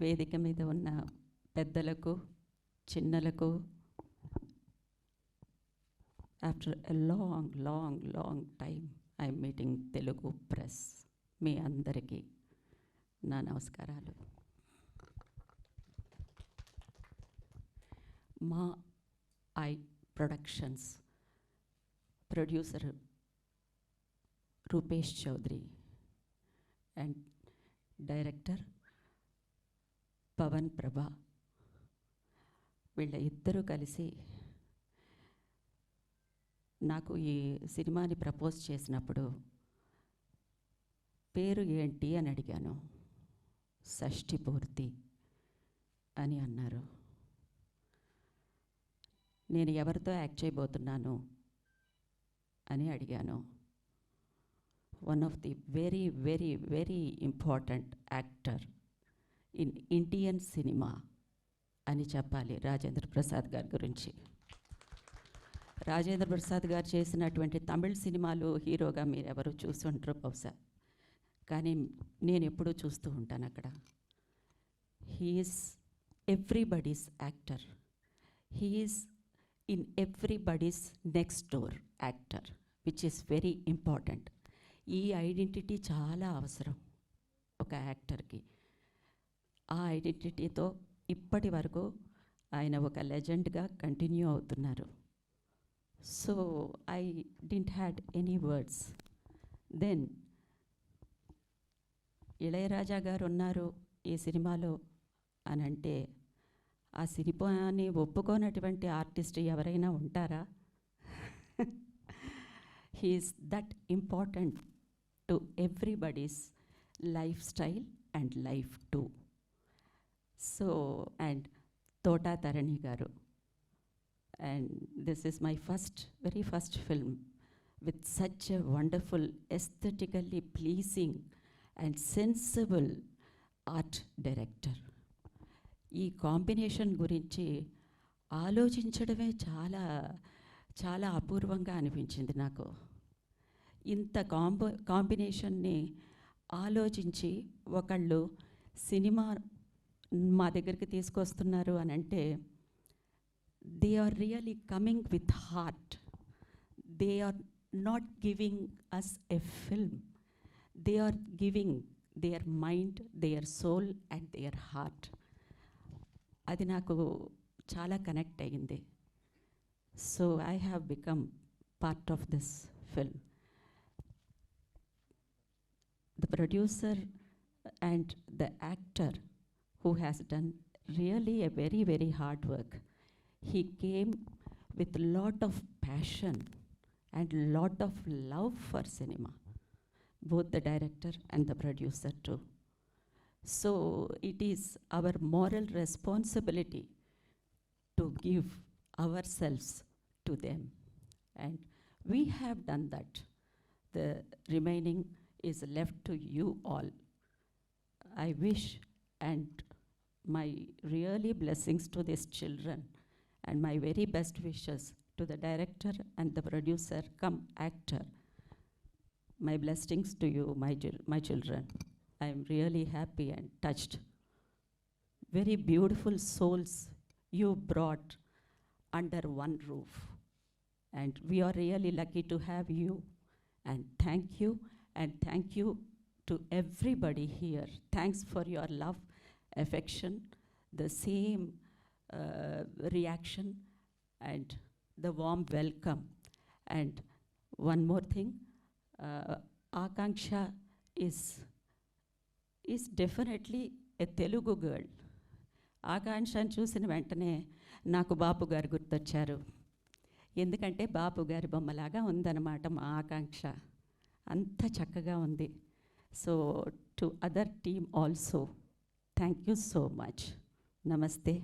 వేదిక మీద ఉన్న పెద్దలకు, చిన్నలకు, after a long time I'm meeting Telugu press. మీ అందరికీ నా నమస్కారాలు. మా ఐ productions producer Rupesh Chowdary and director Pawan Prabha, వీళ్ళ ఇద్దరూ కలిసి నాకు ఈ సినిమాని ప్రపోజ్ చేసినప్పుడు పేరు ఏంటి అని అడిగాను. షష్ఠి పూర్తి అని అన్నారు. నేను ఎవరితో యాక్ట్ చేయబోతున్నాను అని అడిగాను. One of the very very very important actor in Indian cinema అని చెప్పాలి రాజేంద్ర ప్రసాద్ గారి గురించి. రాజేంద్ర ప్రసాద్ గారు చేసినటువంటి తమిళ సినిమాలు హీరోగా మీరు ఎవరు చూస్తుంటారు బహుశా, కానీ నేను ఎప్పుడూ చూస్తూ ఉంటాను అక్కడ. He's everybody's actor. He's in everybody's next door actor, which is very important. ఈ ఐడెంటిటీ చాలా అవసరం ఒక యాక్టర్కి. ఆ ఐడెంటిటీతో ఇప్పటి వరకు ఆయన ఒక లెజెండ్గా కంటిన్యూ అవుతున్నారు. So I didn't had any words. Then Ilaiyaraaja garu ఉన్నారు ఈ సినిమాలో అని అంటే, ఆ సినిమాని ఒప్పుకోనటువంటి ఆర్టిస్ట్ ఎవరైనా ఉంటారా? He's that important to everybody's lifestyle and life too. So and Thota Tharani garu, and this is my very first film with such a wonderful, aesthetically pleasing and sensible art director. ఈ కాంబినేషన్ గురించి ఆలోచించడమే చాలా చాలా అపూర్వంగా అనిపించింది నాకు. ఇంత కాంబినేషన్ని ఆలోచించి ఒకళ్ళు సినిమా మా దగ్గరికి తీసుకొస్తున్నారు అని అంటే, they are really coming with heart. They are not giving us a film. They are giving their mind, their soul and their heart. అది నాకు చాలా కనెక్ట్ అయ్యింది. So I have become part of this film. The producer and the actor who has done really a very, very hard work. He came with a lot of passion and lot of love for cinema, both the director and the producer too. So it is our moral responsibility to give ourselves to them, and we have done that. The remaining is left to you all. I wish and my really blessings to these children and my very best wishes to the director and the producer come actor. My blessings to you, my children. I am really happy and touched. Very beautiful souls you brought under one roof, and we are really lucky to have you. And thank you to everybody here. Thanks for your love, affection, the same reaction and the warm welcome. And one more thing, Akanksha is definitely a Telugu girl. ఆకాంక్షను చూసిన వెంటనే నాకు బాపు గారు గుర్తొచ్చారు. ఎందుకంటే బాపు గారి బొమ్మలాగా ఉందన్నమాట మా ఆకాంక్ష. అంత చక్కగా ఉంది. So to other team also, thank you so much. నమస్తే.